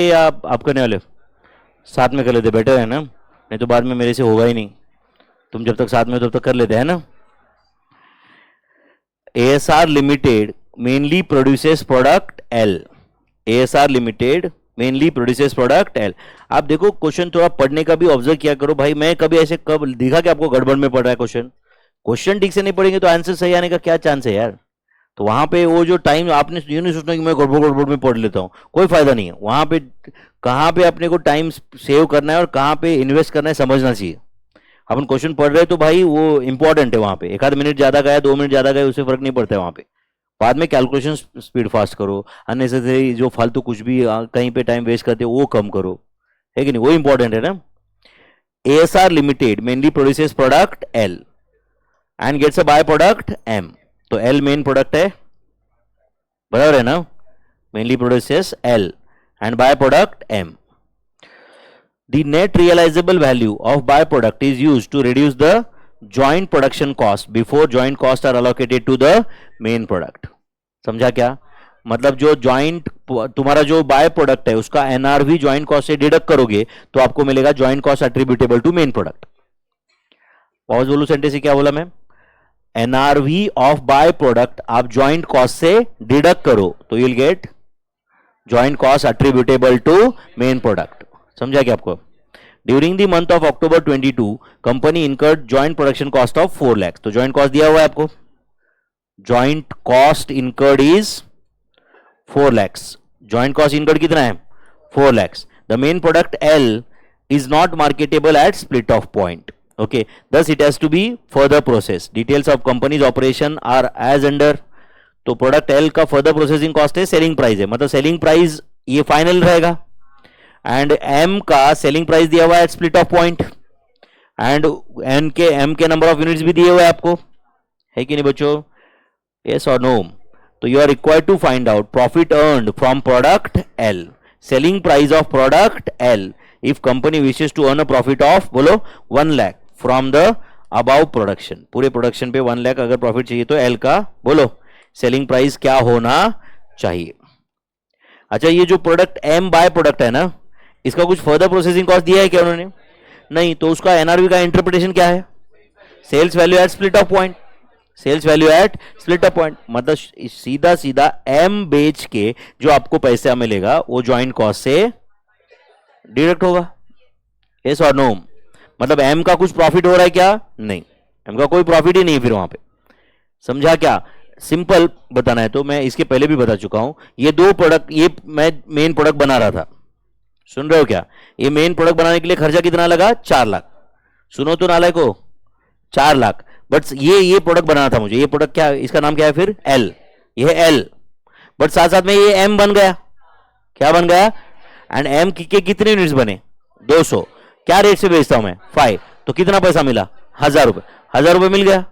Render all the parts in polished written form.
ये आप करने वाले हो? साथ में कर लेते बेटर है ना, नहीं तो बाद में मेरे से होगा ही नहीं। तुम जब तक साथ में हो तब तक कर लेते हैं ना। ASR limited mainly produces product L. ASR limited mainly produces product L. आप देखो क्वेश्चन थोड़ा पढ़ने का भी ऑब्जर्व किया करो भाई। मैं कभी ऐसे कब दिखा कि आपको गड़बड़ में पढ़ रहा है क्वेश्चन? क्वेश्चन ठीक से नहीं पढ़ेंगे तो आंसर सही आने का क्या चांस है यार? तो वहां पे वो जो टाइम आपने ये नहीं सोचना कि मैं गड़बड़ गड़बड़ में पढ़ लेता हूं, कोई फायदा नहीं है वहां पे। कहां पे अपने को टाइम सेव करना है और कहां पे इन्वेस्ट करना है समझना चाहिए। अपन क्वेश्चन पढ़ रहे हैं तो भाई वो इंपॉर्टेंट है। वहां पे एक आध मिनट ज्यादा गया 2 मिनट ज्यादा गए उससे फर्क नहीं पड़ता है वहां पे। बाद में कैलकुलेशन स्पीड फास्ट करो, अननेसेसरी जो फालतू कुछ भी कहीं पे टाइम वेस्ट करते हो वो कम करो, है कि नहीं? वो इंपॉर्टेंट है ना। ASR limited mainly produces product L and gets a by product M. तो एल मेन प्रोडक्ट है, बराबर है ना? Mainly produces L and by product M. The net realizable value of byproduct is used to reduce the joint production cost before joint costs are allocated to the main product. समझा क्या? मतलब जो joint तुम्हारा जो bye product है उसका NRV joint cost से deduct करोगे तो आपको मिलेगा joint cost attributable to main product. Pause बोलू सेंटेंस से क्या बोला मैं? एनआरवी ऑफ बाय प्रोडक्ट आप जॉइंट कॉस्ट से डिडक्ट करो तो you'll get joint cost attributable to main product. समझा क्या आपको? During the month of October 22 company incurred joint production cost of 4 lakh. तो जॉइंट कॉस्ट दिया हुआ है आपको, joint cost incurred is 4 lakhs। Joint cost incurred कितना है? 4 lakhs। The main product L is not marketable at split off point. Okay, thus it has to be further process. Details of company's operation are as under. तो product L का further processing cost है, selling price है, मतलब selling price ये final रहेगा। And M का selling price दिया हुआ है split off point. And M के नंबर ऑफ यूनिट्स भी दिए हुए हैं आपको, है कि नहीं बच्चों? यस और नो? तो you are required to find out profit earned from product L, selling price of product L if company wishes to earn a profit of बोलो 1 lakh from the above production. पूरे प्रोडक्शन पे 1 लाख अगर profit चाहिए तो L का बोलो selling price क्या होना चाहिए। अच्छा, ये जो प्रोडक्ट एम बाय प्रोडक्ट है ना, इसका कुछ फर्दर प्रोसेसिंग कॉस्ट दिया है क्या उन्होंने? नहीं। तो उसका एनआरवी का इंटरप्रिटेशन क्या है? Sales value at split off point. Sales value at split off point मतलब सीधा सीधा एम बेच के जो आपको पैसा मिलेगा वो ज्वाइंट कॉस्ट से डिडक्ट होगा। यस और नो? मतलब एम का कुछ प्रॉफिट हो रहा है क्या? नहीं, एम का कोई प्रॉफिट ही नहीं फिर वहां पे। समझा क्या? सिंपल बताना है तो मैं इसके पहले भी बता चुका हूं। ये दो प्रोडक्ट, ये मैं मेन प्रोडक्ट बना रहा था, सुन रहे हो क्या? ये मेन प्रोडक्ट बनाने के लिए खर्चा कितना लगा? 4 लाख। सुनो तो नालायक को, 4 लाख। बट ये प्रोडक्ट बनाना था मुझे। ये प्रोडक्ट क्या, इसका नाम क्या है फिर? एल। ये है एल। बट साथ साथ में ये एम बन गया। क्या बन गया? एंड एम के कितने यूनिट्स बने? 200। क्या रेट से बेचता हूं मैं? 5। तो कितना पैसा मिला? 1000 रुपए। 1000 रुपए मिल गया।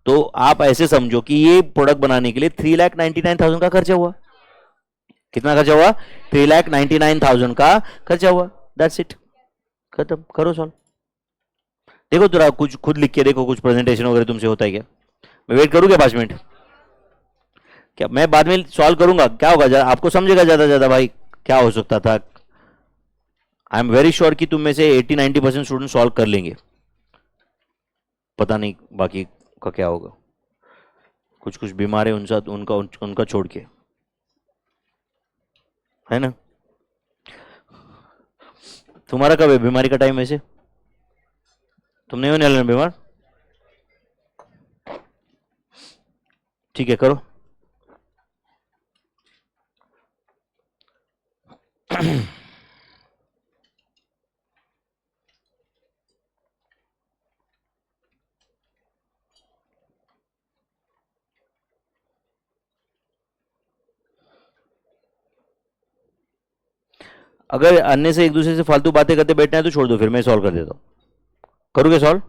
तो आप ऐसे समझो कि ये प्रोडक्ट बनाने के लिए 3,99,000 का खर्चा हुआ। कितना खर्चा हुआ? 3,99,000 का खर्चा हुआ। दैट्स इट, खत्म। करो सॉल्व। देखो जरा कुछ खुद लिख के देखो, कुछ प्रेजेंटेशन वगैरह तुमसे होता है क्या? मैं वेट करूँ क्या 5 मिनट? क्या मैं बाद में सॉल्व करूंगा? क्या होगा, जरा आपको समझेगा ज्यादा ज्यादा भाई क्या हो सकता था। आई एम वेरी श्योर कि तुम में से 80-90% स्टूडेंट सॉल्व कर लेंगे। पता नहीं बाकी का क्या होगा। कुछ कुछ बीमार है उनसा उनका उनका छोड़ के, है ना? तुम्हारा कब है बीमारी का टाइम वैसे? तुम नहीं होने वाले ना बीमार? ठीक है, करो। अगर अन्य से एक दूसरे से फालतू बातें करते बैठना है तो छोड़ दो, फिर मैं सॉल्व कर देता हूं। करोगे सॉल्व?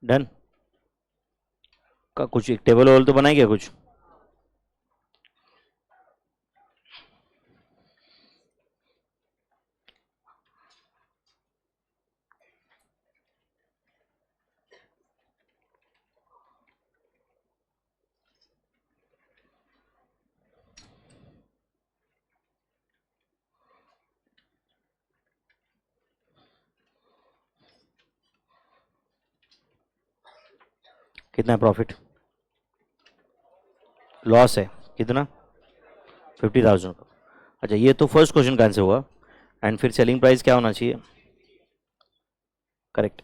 डन का कुछ एक टेबल वोल तो बनाए क्या कुछ? कितना है प्रॉफिट? लॉस है कितना? 50,000 का। अच्छा, ये तो फर्स्ट क्वेश्चन का आंसर हुआ। एंड फिर सेलिंग प्राइस क्या होना चाहिए? करेक्ट।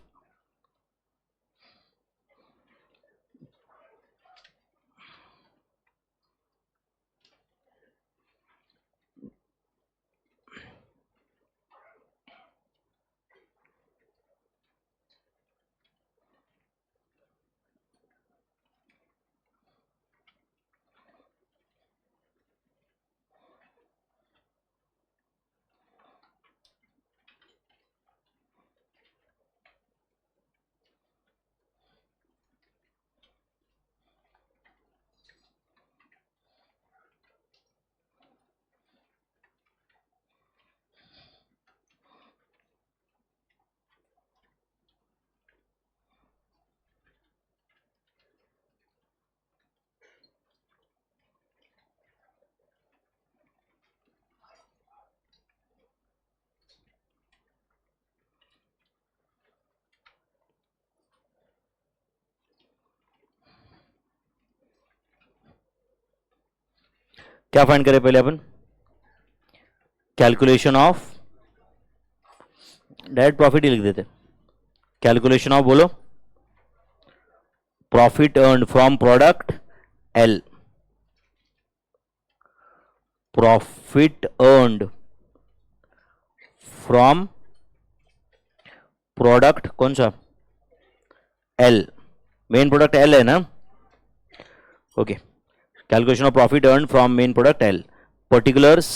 क्या फाइंड करें पहले अपन? कैलकुलेशन ऑफ, डायरेक्ट प्रॉफिट ही लिख देते। कैलकुलेशन ऑफ बोलो, profit earn from product L. Profit earned from product कौन सा? एल। मेन प्रोडक्ट एल है ना? Okay. Calculation of profit earn from main product L, particulars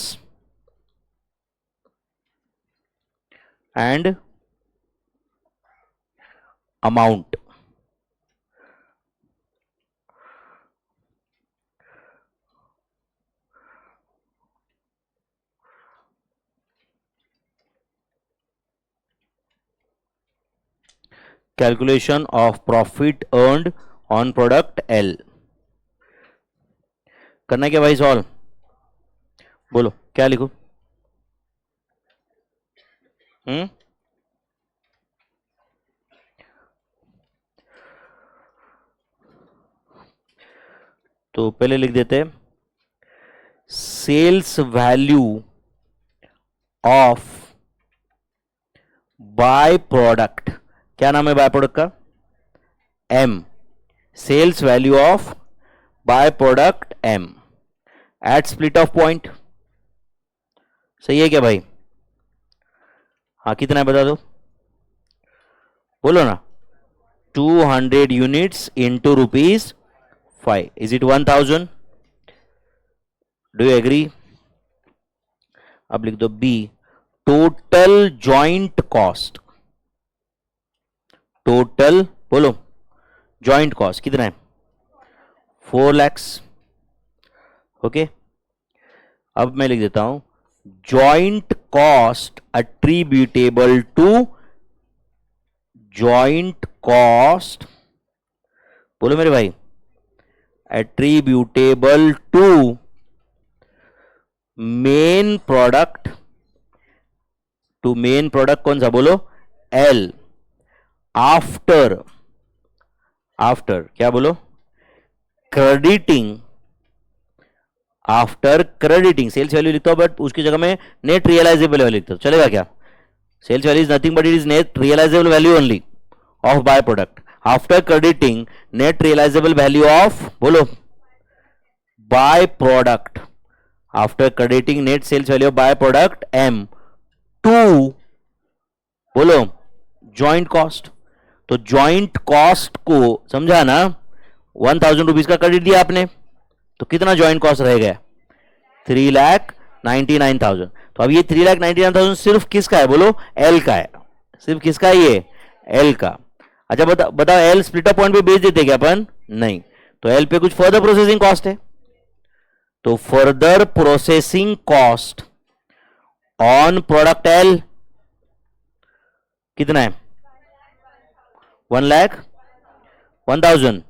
and amount. Calculation of profit earned on product L. करना क्या भाई solve? बोलो क्या लिखो? तो पहले लिख देते हैं sales value of bye product. क्या नाम है बाय प्रोडक्ट का? M. Sales value of by product M at split off point. सही है क्या भाई? हाँ, कितना है बता दो, बोलो ना। 200 units into ₹5। Is it 1000? Do you agree? अब लिख दो B, total joint cost. Total बोलो जॉइंट कॉस्ट कितना है? 4 lakhs। ओके। अब मैं लिख देता हूं joint cost attributable to, joint cost बोलो मेरे भाई, attributable to main product. To main product कौन सा बोलो? एल। आफ्टर, आफ्टर क्या बोलो? Crediting. After crediting sales value लिखता हूं बट उसकी जगह में नेट रियलाइजेबल वैल्यू लिखता हूं, चलेगा क्या? Sales value is nothing but it is net realisable value only of by product. After crediting net realisable value of बोलो byproduct. After crediting net sales value of by product M to बोलो joint cost. तो joint cost को समझा ना, 1000 rupees का credit दिया आपने, तो कितना जॉइंट कॉस्ट रह गया? 3,99,000। तो अब ये 3,99,000 सिर्फ किसका है बोलो? एल का है। सिर्फ किसका है ये? एल का। अच्छा बताओ एल स्प्लिट अप पॉइंट पे बेच देते क्या अपन? नहीं, तो एल पे कुछ फर्दर प्रोसेसिंग कॉस्ट है, तो further processing cost on product L कितना है? 1,01,000।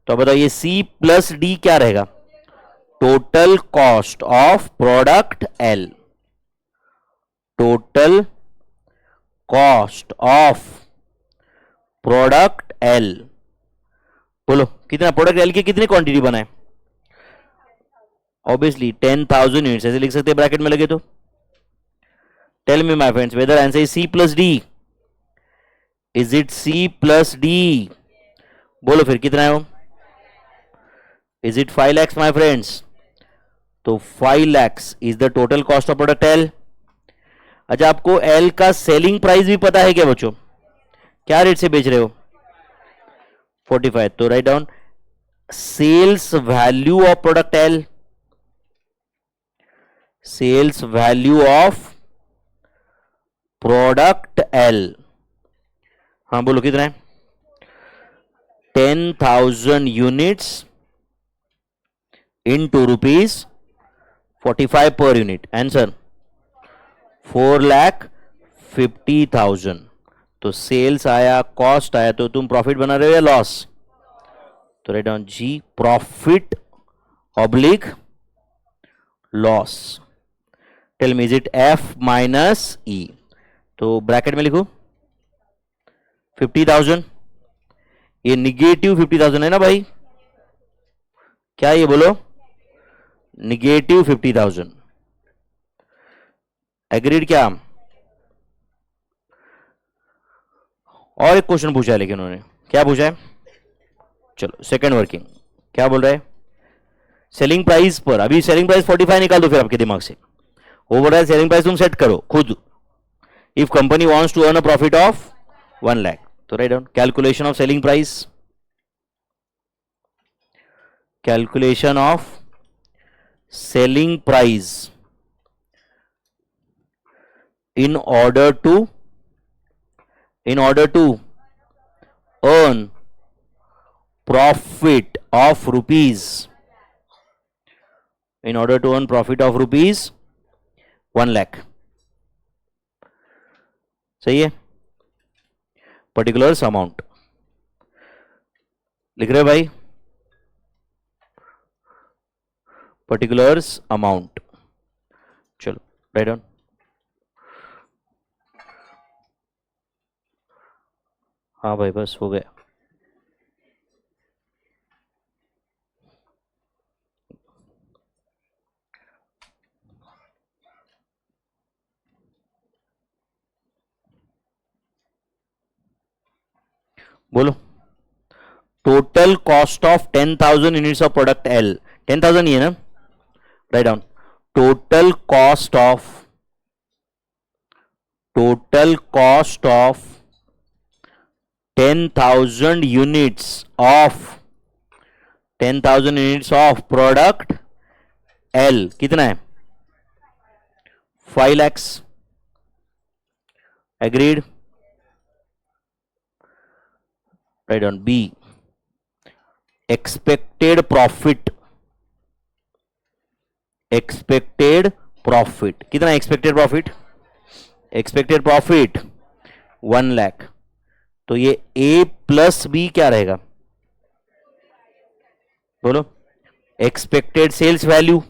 तो बताओ ये सी प्लस डी क्या रहेगा? Total cost of product L, total cost of product L. बोलो कितना? प्रोडक्ट एल की कितनी क्वांटिटी बनाए? ऑब्वियसली 10,000 यूनिट्स, ऐसे लिख सकते हैं ब्रैकेट में लगे तो। Tell me my friends whether answer is C plus D, is it C plus D? बोलो फिर कितना है वो? Is it 5 lakhs my friends? तो 5 lakhs is the total cost of product L. अच्छा आपको एल का सेलिंग प्राइस भी पता है क्या बच्चों? क्या रेट से बेच रहे हो? 45। तो right down sales value of product L, sales value of product L. हाँ बोलो कितना है? 10,000 units into ₹45 per unit। Answer 4,50,000। तो सेल्स आया, कॉस्ट आया, तो तुम प्रॉफिट बना रहे हो या लॉस? तो राइट डाउन जी profit oblique loss. Tell me is it F minus E? तो ब्रैकेट में लिखो 50,000, ये निगेटिव 50,000 है ना भाई? क्या ये बोलो? निगेटिव 50,000। एग्रीड क्या? और एक क्वेश्चन पूछा है, लेकिन उन्होंने क्या पूछा है? चलो सेकंड वर्किंग क्या बोल रहा है? सेलिंग प्राइस पर, अभी सेलिंग प्राइस 45 निकाल दो फिर आपके दिमाग से। वो बोल रहा है सेलिंग प्राइस तुम सेट करो खुद। If company wants to earn a profit of 1 lakh, तो right down calculation of selling price, calculation of selling price in order to earn profit of rupees, in order to earn profit of rupees 1 lakh। सही है? Particulars amount लिख रहे भाई, particulars amount. चलो right down. हाँ भाई बस हो गया। बोलो total cost of 10,000 units of product L, 10,000 ही है ना? Right down total cost of 10,000 units of product L कितना है? 5 lakhs। Agreed? Right on B expected profit कितना? Expected profit 1 lakh. तो ये ए प्लस बी क्या रहेगा? बोलो एक्सपेक्टेड सेल्स वैल्यू,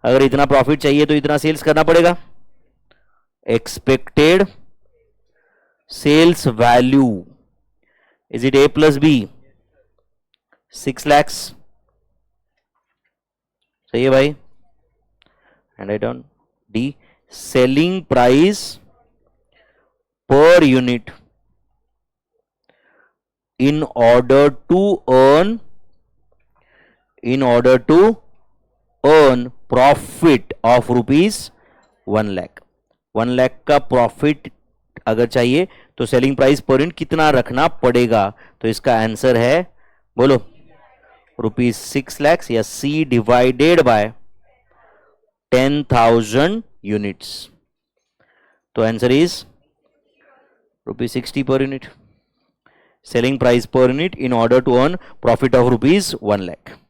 अगर इतना प्रॉफिट चाहिए तो इतना सेल्स करना पड़ेगा। Expected sales value is it A plus B? 6 lakhs। सही है भाई? And write on D selling price per unit in order to earn profit of rupees 1 lakh। 1 lakh का प्रॉफिट अगर चाहिए तो सेलिंग प्राइस पर यूनिट कितना रखना पड़ेगा? तो इसका आंसर है बोलो ₹6 lakhs या सी डिवाइडेड बाय 10,000 यूनिट्स। तो answer is ₹60 per unit. selling price per unit in order to earn profit of rupees 1 lakh.